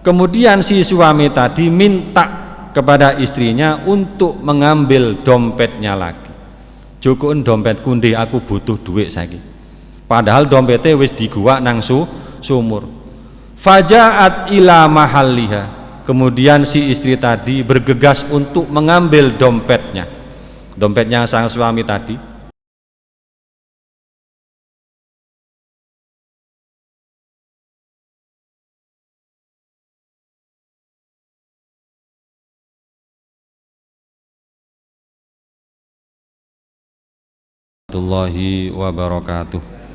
Kemudian si suami tadi minta kepada istrinya untuk mengambil dompetnya lagi. Jukun dompet kundi, aku butuh duit saiki. Padahal dompetnya wis diguak nang sumur. Fajaat ila mahalliha. Kemudian si istri tadi bergegas untuk mengambil dompetnya sang suami tadi. Warahmatullahi wabarakatuh.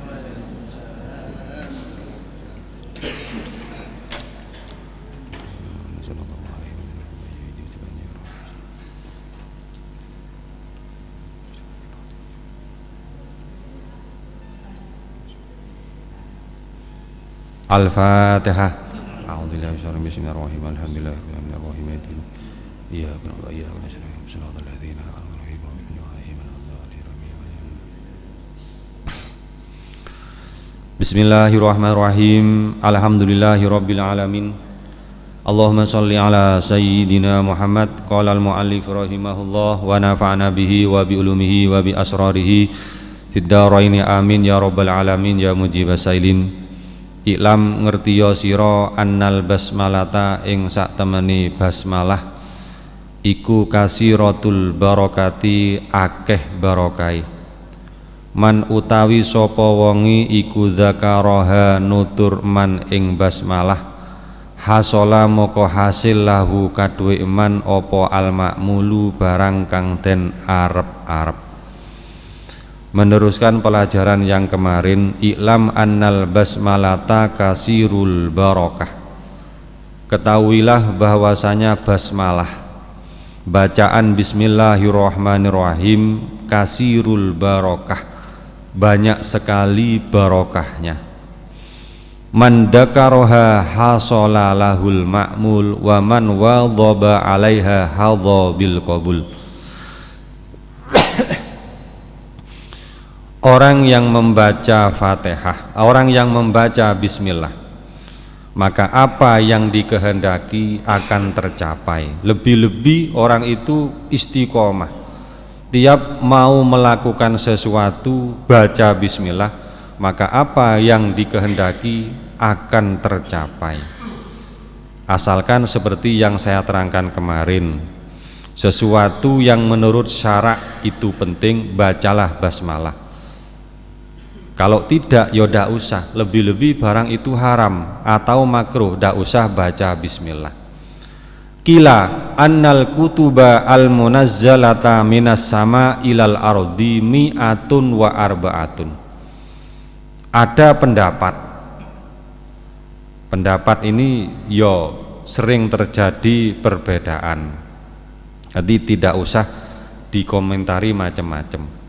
Al-Fatihah. A'udzubillahi minasyaitonir rajim. Bismillahirrahmanirrahim. Alhamdulillahirabbil alamin. Iyyaka na'budu wa iyyaka nasta'in. Shiratal ladzina an'amta 'alaihim. Bismillahirrahmanirrahim. Alhamdulillahirabbil alamin. Allahumma shalli ala sayyidina Muhammad. Qala al-muallif rahimahullah wa nafa'na bihi wa bi ulumihi wa bi asrarihi fid dharain amin ya rabbal alamin ya mujibas sailin. Iklam ngertiya sira annal basmalata ing sak temeni basmalah iku kasiratul barakati akeh barokai. Man utawi sapa wongi iku dzakaraha nutur man ing basmalah hasola moko hasil lahu kadue man opo al makmulu barang kang den arep-arep. Meneruskan pelajaran yang kemarin, iklam annal basmalata kasirul barokah. Ketahuilah bahwasanya basmalah, bacaan bismillahirrahmanirrahim, kasirul barokah, banyak sekali barokahnya. Man dzakaraha hasala lahul ma'mul wa man wadhaba 'alaiha hadha bil qabul. Orang yang membaca Fatihah, orang yang membaca bismillah, maka apa yang dikehendaki akan tercapai. Lebih-lebih orang itu istiqomah. Tiap mau melakukan sesuatu baca bismillah, maka apa yang dikehendaki akan tercapai. Asalkan seperti yang saya terangkan kemarin, sesuatu yang menurut syarak itu penting, bacalah basmalah. Kalau tidak, ya ndak usah. Lebih-lebih barang itu haram atau makruh, ndak usah baca bismillah. Kila annal kutuba al munazzalata minas sama ilal ardi mi'atun wa arba'atun. Ada pendapat ini ya sering terjadi perbedaan. Jadi tidak usah dikomentari macam-macam.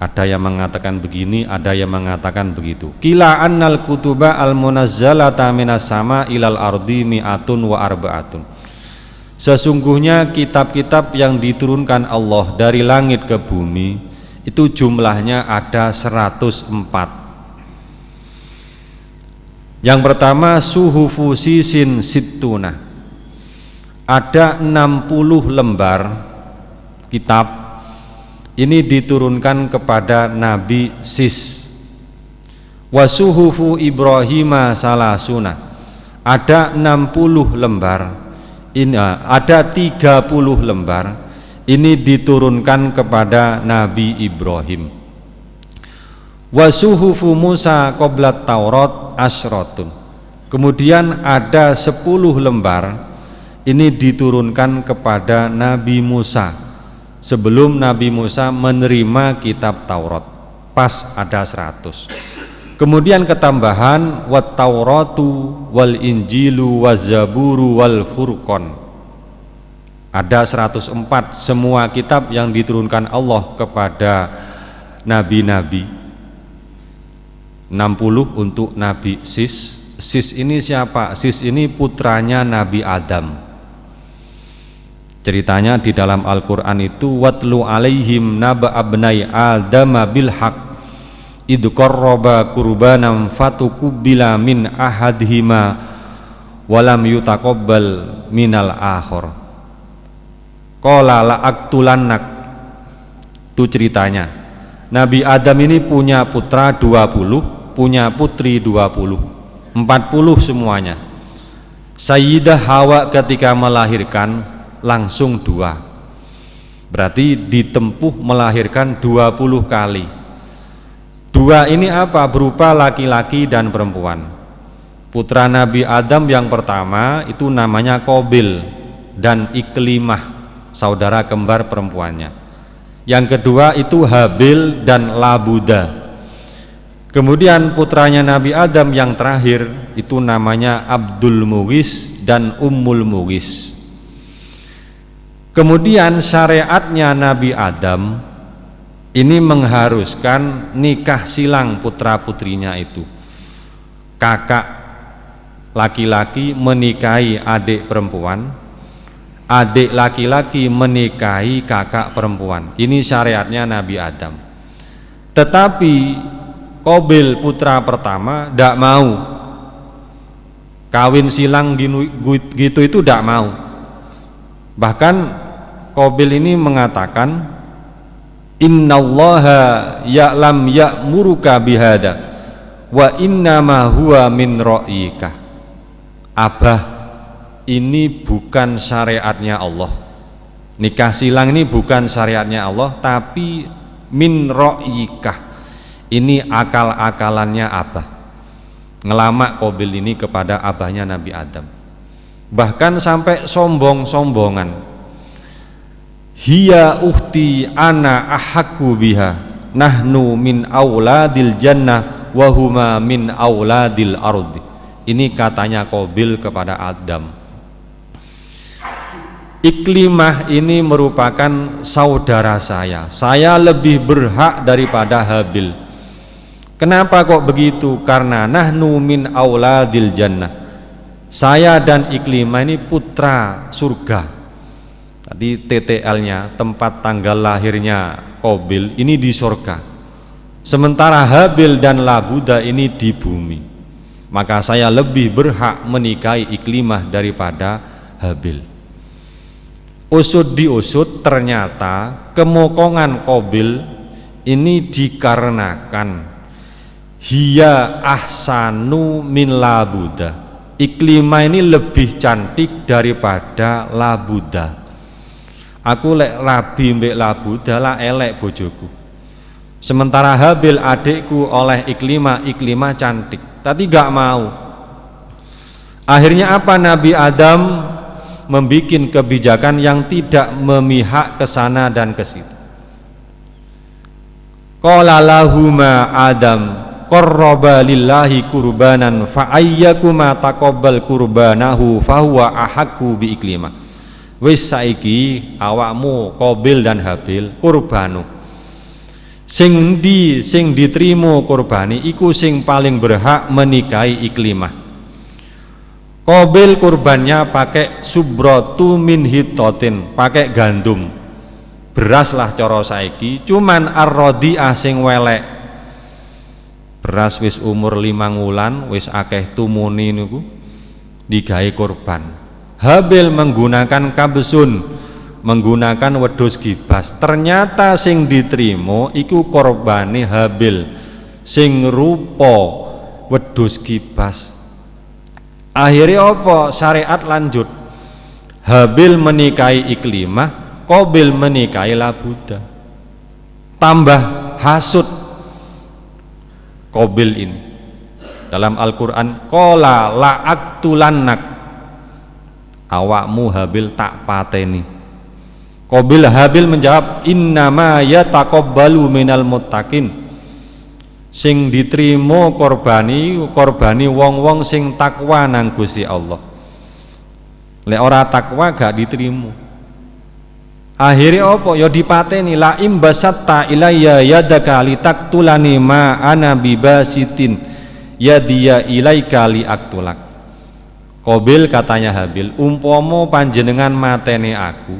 Ada yang mengatakan begini, ada yang mengatakan begitu. Kila annal kutuba al munazzalata minas sama ilal ardi mi'atun wa arba'atun. Sesungguhnya kitab-kitab yang diturunkan Allah dari langit ke bumi itu jumlahnya ada 104. Yang pertama suhufu sisin sittuna. Ada 60 lembar kitab. Ini diturunkan kepada Nabi Sis. Wasuhufu Ibrahima salasuna. Ada 60 lembar. Ini ada 30 lembar. Ini diturunkan kepada Nabi Ibrahim. Wasuhufu Musa qablat Taurat asratun. Kemudian ada 10 lembar. Ini diturunkan kepada Nabi Musa sebelum Nabi Musa menerima kitab Taurat, pas ada 100. Kemudian ketambahan wat Tauratu wal Injilu waz Zaburu wal Furqan, ada 104 semua kitab yang diturunkan Allah kepada nabi-nabi. 60 untuk Nabi Sis. Sis ini siapa? Sis ini putranya Nabi Adam. Ceritanya di dalam Al-Quran itu watlu alaihim naba abnai adama bil haq idh qarraba qurbanan fatukubbila min ahadihima walam yutaqabbal minal akhir. Qala la aqtulannak. Itu ceritanya. Nabi Adam ini punya putra 20, punya putri 20, 40 semuanya. Sayyidah Hawa ketika melahirkan langsung 2. Berarti ditempuh melahirkan 20 kali. 2 ini apa? Berupa laki-laki dan perempuan. Putra Nabi Adam yang pertama itu namanya Qabil dan Iklimah, saudara kembar perempuannya. Yang kedua itu Habil dan Labuda. Kemudian putranya Nabi Adam yang terakhir itu namanya Abdul Mughis dan Ummul Mughis. Kemudian syariatnya Nabi Adam ini mengharuskan nikah silang putra-putrinya itu. Kakak laki-laki menikahi adik perempuan, adik laki-laki menikahi kakak perempuan. Ini syariatnya Nabi Adam. Tetapi Qabil putra pertama tidak mau kawin silang gitu, itu tidak mau. Bahkan Qabil ini mengatakan, innallaha ya'lam ya'muruka bihada wa innama huwa min ra'yika. Abah, ini bukan syariatnya Allah. Nikah silang ini bukan syariatnya Allah, tapi min ra'yika. Ini akal-akalannya abah. Ngelamak Qabil ini kepada abahnya Nabi Adam. Bahkan sampai sombong-sombongan. Hiya ukhti ana ahakku biha, nahnu min auladil jannah wa huma min auladil ardi. Ini katanya Qabil kepada Adam. Iklimah ini merupakan saudara saya lebih berhak daripada Habil. Kenapa kok begitu? Karena nahnu min auladil jannah, saya dan Iklimah ini putra surga. Tadi TTL-nya, tempat tanggal lahirnya Qabil ini di surga, sementara Habil dan Labuda ini di bumi. Maka saya lebih berhak menikahi Iklimah daripada Habil. Usut diusut, ternyata kemokongan Qabil ini dikarenakan hiya ahsanu min Labuda. Iklimah ini lebih cantik daripada Labuda. Aku lek rabi mbek Labuda lah elek bojoku. Sementara Habil adikku oleh Iklimah cantik, tapi gak mau. Akhirnya apa? Nabi Adam membikin kebijakan yang tidak memihak ke sana dan ke situ. Qala lahuma Adam qarraba lillahi kurbanan fa ayyakuma taqabbal kurbanahu fahuwa ahakku bi Iklimah. Wis saiki awakmu Qabil dan Habil kurbanu. Sing diterima kurbani iku sing paling berhak menikahi Iklimah. Qabil kurbannya pakai subratu min hitotin, pakai gandum, beras lah cara saiki, cuman ar-radi'ah sing welek. Beras wis umur 5 wulan, wis akeh tumuni niku digawe kurban. Habil menggunakan kabsun, menggunakan wedhus gibas. Ternyata sing diterima iku kurbane Habil sing rupa wedhus gibas. Akhirnya apa? Syariat lanjut. Habil menikahi Iklimah, Qabil menikahi Labuda. Tambah hasud Qabil ini. Dalam Al-Qur'an, qala la aqtulannak, awakmu Habil tak pateni. Habil menjawab, innama yataqabbalu minal muttaqin. Sing diterima korbani wong-wong sing takwa nang Gusti Allah. Lek ora takwa gak diterima. Akhirnya apa? Ya dipateni, la imbasatta ilayya yadaka litaktulani ma ana bibasitin yadiya ilaika li aktulak. Qabil katanya Habil, umpama panjenengan mateni aku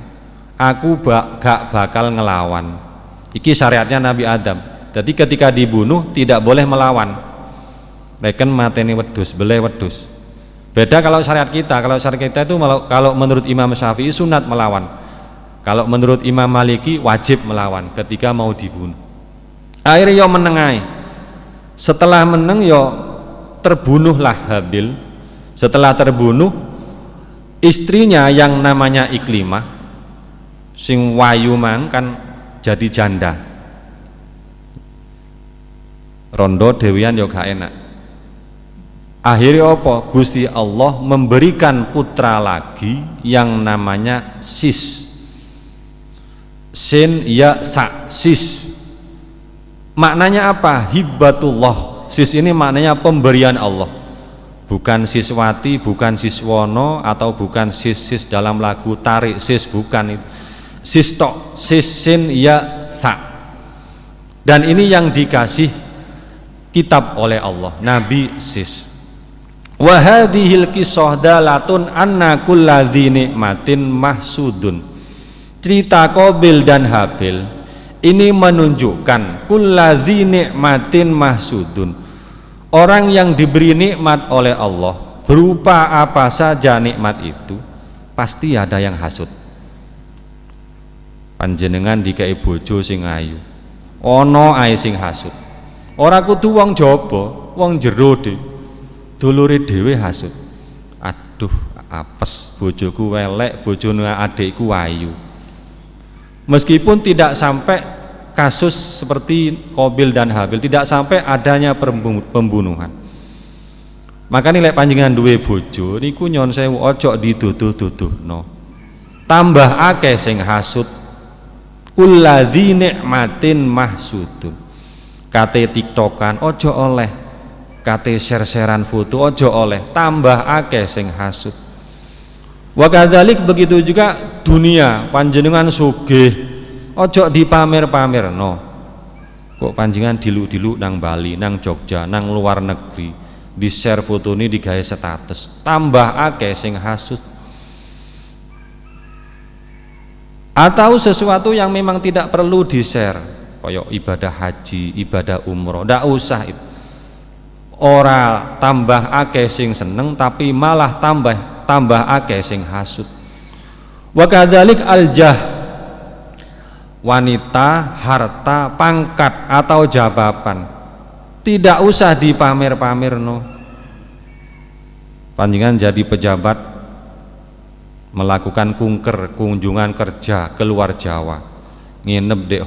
gak bakal ngelawan. Iki syariatnya Nabi Adam. Jadi ketika dibunuh tidak boleh melawan. Reken mateni wedhus, beleh wedhus. Beda kalau syariat kita. Kalau syariat kita itu kalau menurut Imam Syafi'i sunat melawan. Kalau menurut Imam Maliki wajib melawan ketika mau dibunuh. Akhirnya yo menengai. Setelah meneng yo terbunuhlah Habil. Setelah terbunuh, istrinya yang namanya Iklimah sing wayu mang kan jadi janda. Rondo dewian yo gak enak. Akhirnya apa? Gusti Allah memberikan putra lagi yang namanya Sis. Sin ya sa, Sis. Maknanya apa? Hibatullah. Sis ini maknanya pemberian Allah. Bukan Siswati, bukan Siswono, atau bukan sis dalam lagu Tarik Sis, bukan itu. Sis tok, Sis sin ya sa. Dan ini yang dikasih kitab oleh Allah, Nabi Sis. Wa hadhil qissah dalatun anna kulladzi nikmatin mahsudun. Cerita Qabil dan Habil ini menunjukkan kulladzi nikmatin mahsudun. Orang yang diberi nikmat oleh Allah berupa apa saja nikmat itu pasti ada yang hasud. Panjenengan dikai bojo sing ayu, ana ae sing hasud. Ora kudu wong jaba, wong jero dulure dhewe hasud. Aduh, apes bojoku welek, bojone adikku ayu. Meskipun tidak sampai kasus seperti Qabil dan Habil, tidak sampai adanya pembunuhan. Maka nilai panjenengan duwe bojo niku nyon sewu ojo dituduh-tuduhno. Tambah akeh sing hasud. Kulladzi nikmatin mahsudun. Kate tiktokan ojo oleh, kate share-sharean foto ojo oleh, tambah akeh sing hasud. Wa kadzalik begitu juga dunia, panjenengan sugih ojo dipamer-pamerno. Kok panjenengan diluk-diluk nang Bali, nang Jogja, nang luar negeri, di share foto ini digawe status, tambah akeh sing hasud. Atau sesuatu yang memang tidak perlu di share, koyok ibadah haji, ibadah umroh, ndak usah itu. Ora tambah akeh sing seneng, tapi malah tambah akeh sing hasud. Wa kadzalik aljah, wanita, harta, pangkat atau jabatan tidak usah dipamer-pamerno. Panjenengan jadi pejabat melakukan kunjungan kerja ke luar Jawa, nginep di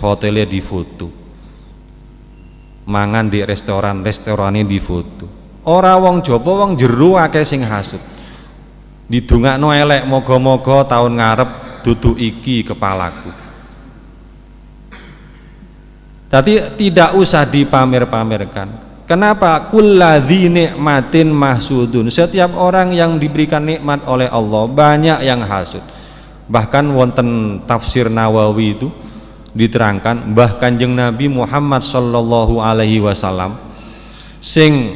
hotelnya difoto, mangan di restorannya difoto. Ora wong jaba wong jero akeh sing hasud. Didongakno elek, moga-moga tahun ngarep dudu iki kepalaku. Tapi tidak usah dipamer-pamerkan. Kenapa? Kulladzi nikmatin mahsudun. Setiap orang yang diberikan nikmat oleh Allah banyak yang hasud. Bahkan wonten tafsir Nawawi itu diterangkan, bahkan Kanjeng Nabi Muhammad sallallahu alaihi wasallam sing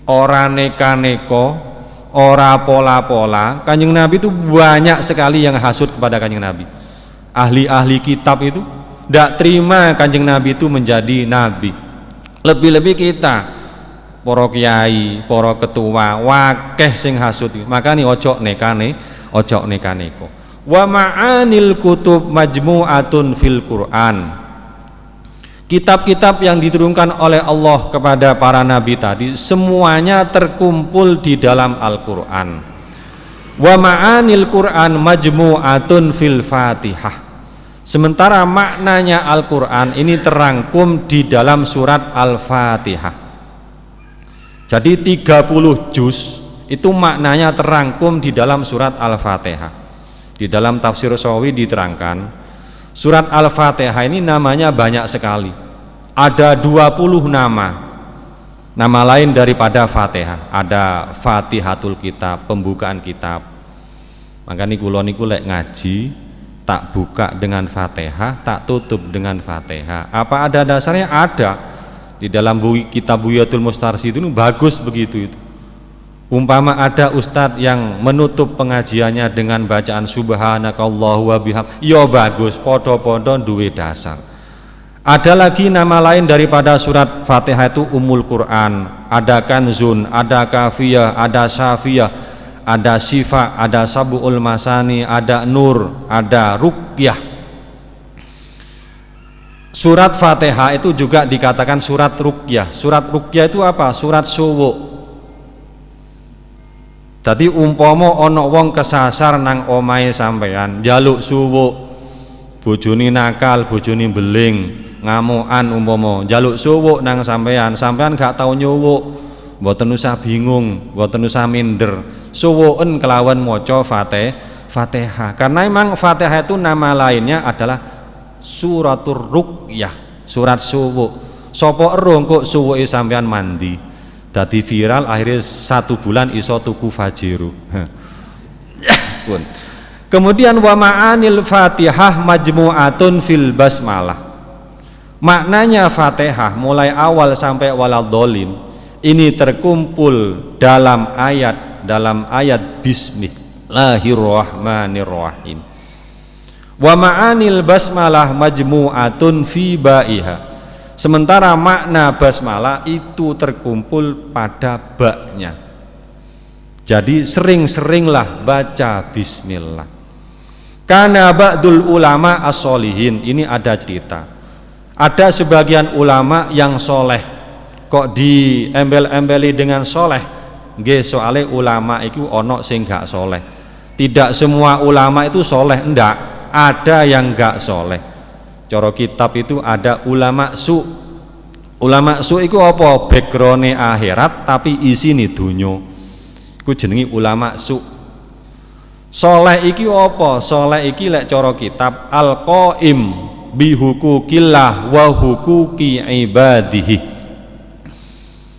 ora neka-neka, ora pola-pola, Kanjeng Nabi itu banyak sekali yang hasud kepada Kanjeng Nabi. Ahli-ahli kitab itu tidak terima Kanjeng Nabi itu menjadi nabi. Lebih-lebih kita para kiai, para ketua, wakeh sing hasud. Makanya ojo neka-neko. Wa ma'anil kutub majmu'atun fil Qur'an. Kitab-kitab yang diturunkan oleh Allah kepada para nabi tadi semuanya terkumpul di dalam Al-Qur'an. Wa ma'anil Qur'an majmu'atun fil Fatihah. Sementara maknanya Al-Quran ini terangkum di dalam surat Al-Fatihah. Jadi 30 juz itu maknanya terangkum di dalam surat Al-Fatihah. Di dalam tafsir Sawi diterangkan, surat Al-Fatihah ini namanya banyak sekali. Ada 20 nama. Nama lain daripada Fatihah. Ada Fatihatul Kitab, pembukaan kitab. Makanya kula niku lek ngaji tak buka dengan Fatihah, tak tutup dengan Fatihah. Apa ada dasarnya? Ada. Di dalam kitab Buyatul Mustarsi itu bagus begitu itu. Umpama ada ustadz yang menutup pengajiannya dengan bacaan subhanakallahu wa bihamd, ya bagus, podo-podo duwe dasar. Ada lagi nama lain daripada surat Fatihah itu Ummul Quran, ada Kanzun, ada Kafiyah, ada Syafiyah, ada Syifa, ada Sab'ul Masani, ada Nur, ada Ruqyah. Surat Fatihah itu juga dikatakan surat Ruqyah. Surat Ruqyah itu apa? Surat suwu. Tadi umpama ana wong kesasar nang omahe sampean, njaluk suwu, bojone nakal, bojone beling, ngamukan umpama njaluk suwuk nang sampean gak tau nyuwuk, mboten usah bingung, mboten usah minder, suwuken kelawan maca Fatihah. Karena memang Fatihah itu nama lainnya adalah suratur ruqyah, surat suwuk. Sapa ero kok suwuke sampean mandi dadi viral, akhirnya 1 bulan iso tuku fajiru. Pun. Kemudian wa ma'anil Fatihah majmu'atun fil basmalah. Maknanya Fatihah mulai awal sampai waladhdallin ini terkumpul dalam ayat Bismillahirrahmanirrahim. Wa ma'anil basmalah majmu'atun fi ba'iha. Sementara makna basmalah itu terkumpul pada ba-nya. Jadi sering-seringlah baca bismillah. Karena ba'dul ulama as-solihin, ini ada cerita. Ada sebagian ulama yang soleh, kok diembel-embeli dengan soleh. Nggih, soalnya ulama itu ono sing gak soleh. Tidak semua ulama itu soleh, enggak. Ada yang gak soleh. Cara kitab itu ada ulama su. Ulama su itu apa? Background akhirat tapi isine dunyo. Iku jenenge ulama su. Soleh iki apa? Soleh iki lek cara kitab al-qaim bihukukillah wa hukuki ibadihi.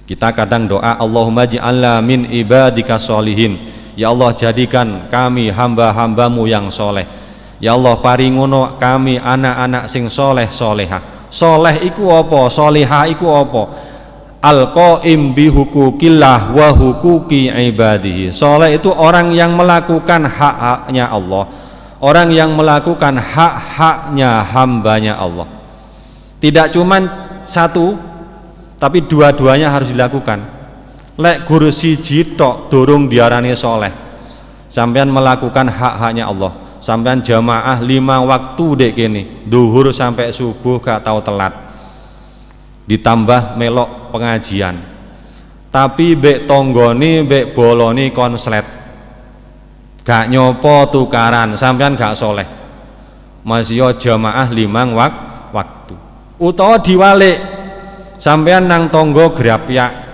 Kita kadang doa Allahumma ja'alna min ibadika sholihin. Ya Allah, jadikan kami hamba-hambamu yang soleh. Ya Allah, paringono kami anak-anak sing soleh solehah. Soleh iku apa? Solehah iku apa? Al-qaim bihukukillah wa hukuki ibadihi. Soleh itu orang yang melakukan hak-haknya Allah, orang yang melakukan hak-haknya hambanya Allah. Tidak cuman satu, tapi dua-duanya harus dilakukan. Lek guru siji tok durung diarani soleh. Sampean melakukan hak-haknya Allah. Sampean jamaah 5 waktu dek kene, duhur sampai subuh gak tahu telat. Ditambah melok pengajian. Tapi bek tonggoni, bek boloni konslet. Gak nyopo tukaran, sampean gak soleh. Masih jamaah 5 waktu. Utawa diwalik, sampean nang tonggo grapyak,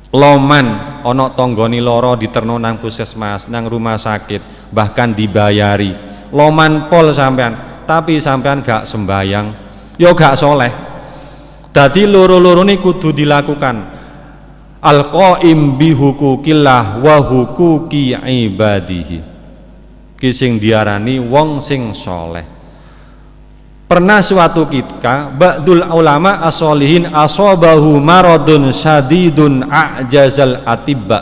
loman, ono tonggoni loro diterno nang puskesmas, nang rumah sakit, bahkan dibayari. Loman pol sampean, tapi sampean gak sembayang, yo gak soleh. Dadi loro-loro ini kudu dilakukan. Al-qaim bihukukillah wa hukuki ibadihi. Ki sing diarani wong sing soleh. Pernah suatu ketika ba'dul ulama as-solihin asobahu maradun syadidun a'jazal atibba.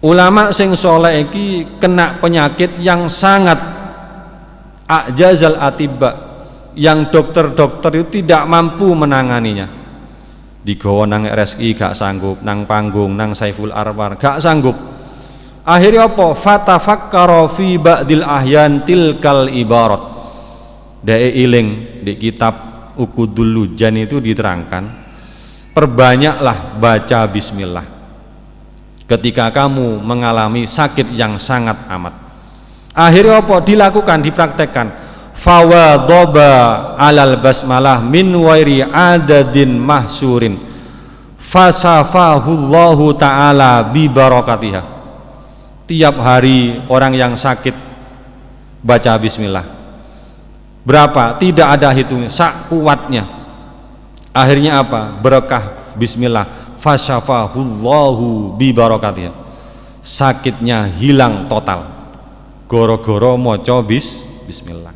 Ulama sing soleh iki kena penyakit yang sangat a'jazal atibba, yang dokter-dokter itu tidak mampu menanganinya. Digawa nang RSI gak sanggup, nang panggung, nang Saiful Arwar gak sanggup. Akhirnya apa? Fatafakkara fi ba'dil ahyan tilkal ibarat. Dae iling di kitab Ukudul Lujan itu diterangkan, perbanyaklah baca bismillah ketika kamu mengalami sakit yang sangat amat. Akhirnya apa? Dilakukan, dipraktekkan. Fawadhaba alal basmalah min wairi adadin mahsurin fasafahullahu ta'ala bi barakatiha. Tiap hari orang yang sakit baca bismillah. Berapa? Tidak ada hitungnya, sak kuatnya. Akhirnya apa? Berkah bismillah. Fasafahullahu bi barakatiha. Sakitnya hilang total. Goro-goro maca bismillah.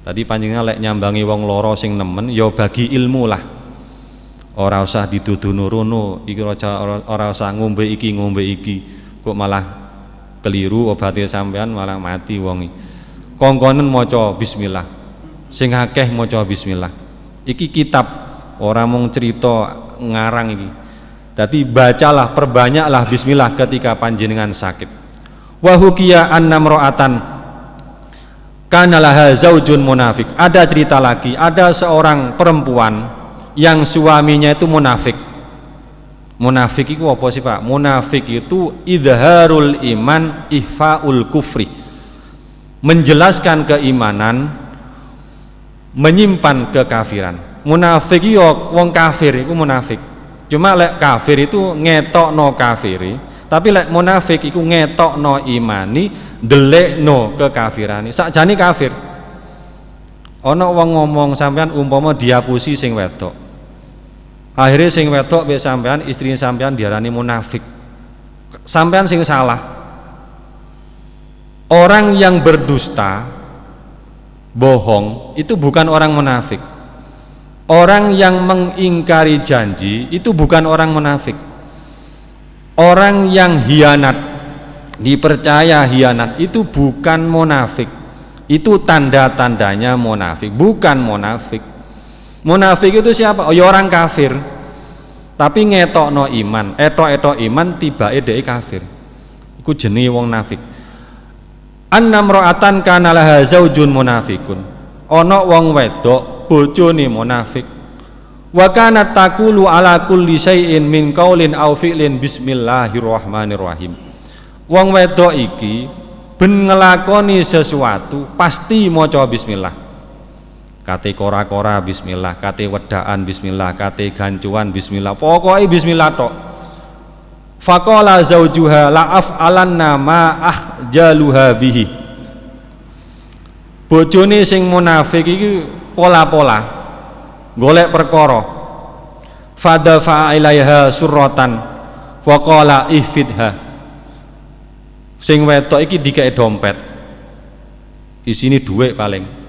Tadi panjenengan lek nyambangi wong loro sing nemen ya bagi ilmu lah. Ora usah dituduh nurono, iki ora usah ngombe iki kok malah keliru obate sampean malah mati wong iki. Kongkonen maca bismillah. sing akeh maca bismillah. Iki kitab orang mung cerita ngarang iki. Dadi bacalah, perbanyaklah bismillah ketika panjenengan sakit. Wa hukiya anna mra'atan kana laha zaujun munafik. Ada cerita lagi, ada seorang perempuan yang suaminya itu munafik. Munafik itu apa sih Pak? Munafik itu idharul iman ihfaul kufri, menjelaskan keimanan, menyimpan kekafiran. Munafik itu wong kafir itu munafik. Cuma lek kafir itu ngetokno kafiri, tapi lek munafik itu ngetokno imani, delekno kekafirani. Sakjane kafir. Ana wong ngomong sampean umpama diapusi sing wedok. Akhirnya sing wedok be sampean, istri sampean diarani munafik. Sampean sing salah. Orang yang berdusta, bohong itu bukan orang munafik. Orang yang mengingkari janji itu bukan orang munafik. Orang yang hianat, dipercaya hianat itu bukan munafik. Itu tanda-tandanya munafik, bukan munafik. Munafik itu siapa? Oh, ya orang kafir. Tapi ngetokno iman, etok-etok iman tibake dhek kafir. Iku jenenge wong nafik. Annamra'atan kana laha zaujun munafikun. Ana wong wedok bojone munafik. Wa kanat taqulu ala kulli syai'in min qaulin aw fi'lin bismillahirrahmanirrahim. Wong wedok iki ben ngelakoni sesuatu pasti maca bismillah. Kate kora-kora bismillah, kate wedaan bismillah, kate gancuan bismillah, pokoknya bismillah tok. Faqala zaujuha la af'alanna ma ahjaluha bihi. Bojone sing munafik iki pola-pola golek perkara. Fadafa ilaiha surratan faqala ihfidha. Sing wedok iki dikek dompet. Isine dhuwit paling.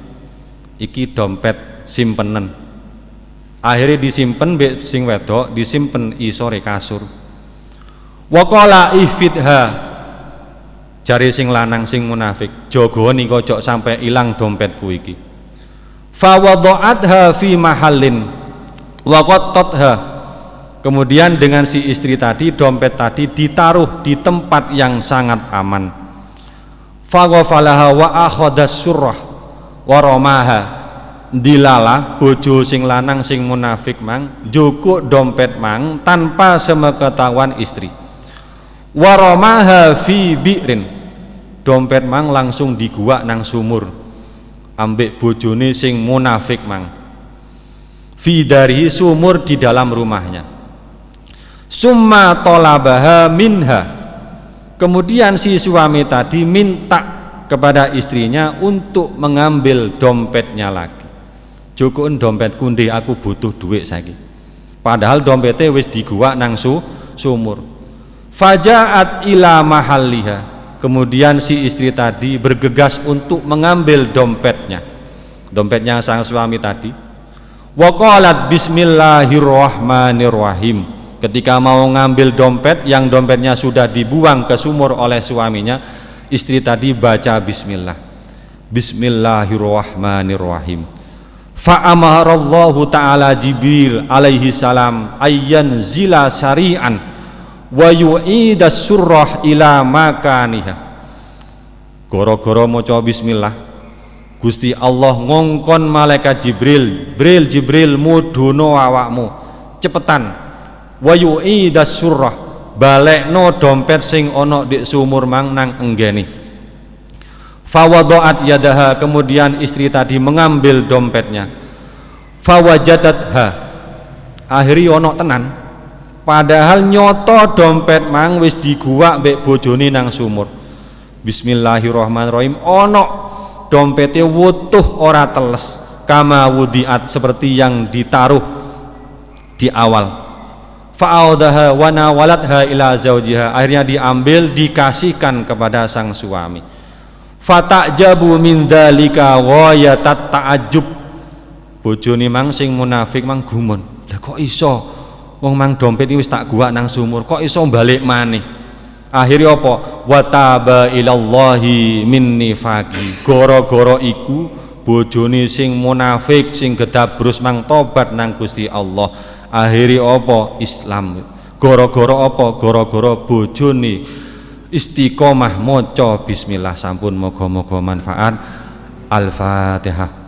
Iki dompet simpenan. Akhirnya disimpen mbek sing wedok, disimpen isore kasur. Wa qala ihfidha. Jare sing lanang sing munafik, jaga nika cok sampai ilang dompetku iki. Fa wada'atha fi mahallin wa qattatha. Kemudian dengan si istri tadi, dompet tadi ditaruh di tempat yang sangat aman. Fa ghafalaha wa akhadha surrah waromaha. Dilala bojo sing lanang sing munafik mang jukuk dompet mang tanpa semeketahuan istri. Waromaha fi bi'rin. Dompet mang langsung diguak nang sumur ambek bojone sing munafik mang. Fi dari sumur di dalam rumahnya. Summa tolabaha minha. Kemudian si suami tadi minta kepada istrinya untuk mengambil dompetnya lagi. Jukun dompetku ndek, aku butuh duit saiki. Padahal dompetnya wis diguak nang sumur. Fajaat ila mahalliha. Kemudian si istri tadi bergegas untuk mengambil dompetnya. Dompetnya sang suami tadi. Wa qalat bismillahirrahmanirrahim. Ketika mau ngambil dompet yang dompetnya sudah dibuang ke sumur oleh suaminya, istri tadi baca bismillah. Bismillahirrahmanirrahim. Fa'amarallahu ta'ala Jibril alaihi salam ayyan zila sari'an wa yu'idas surrah ila makaniha. Goro-goro maca bismillah, Gusti Allah ngongkon malaikat Jibril, Jibril mudhono awakmu cepetan, wa yu'idas surrah, balekno dompet sing ana di sumur mang nang enggene. Fawada'at yadaha. Kemudian istri tadi mengambil dompetnya. Fawajadatha. Akhiri ono tenan. Padahal nyoto dompet mang wis diguak mbek bojone nang sumur. Bismillahirrahmanirrahim. Ono dompete wutuh ora teles, kama wudiat, seperti yang ditaruh di awal. Fa'audaha wa nawalatha ila zaujiha. Akhirnya diambil, dikasihkan kepada sang suami. Fata'jabu min dzalika ghayatat ta'ajjub. Bojone mang sing munafik mang gumun. Lah kok iso wong mang dompet iki wis tak guak nang sumur, kok iso balik maneh? Akhirnya apa? Wa taba ilallahi min nifaqi. Goro-goro iku bojone sing munafik sing gedabrus mang tobat nang Gusti Allah, akhiri apa? Islam. Gara-gara apa? Gara-gara bojone istiqomah maca bismillah. Sampun moga-moga manfaat. Al-Fatihah.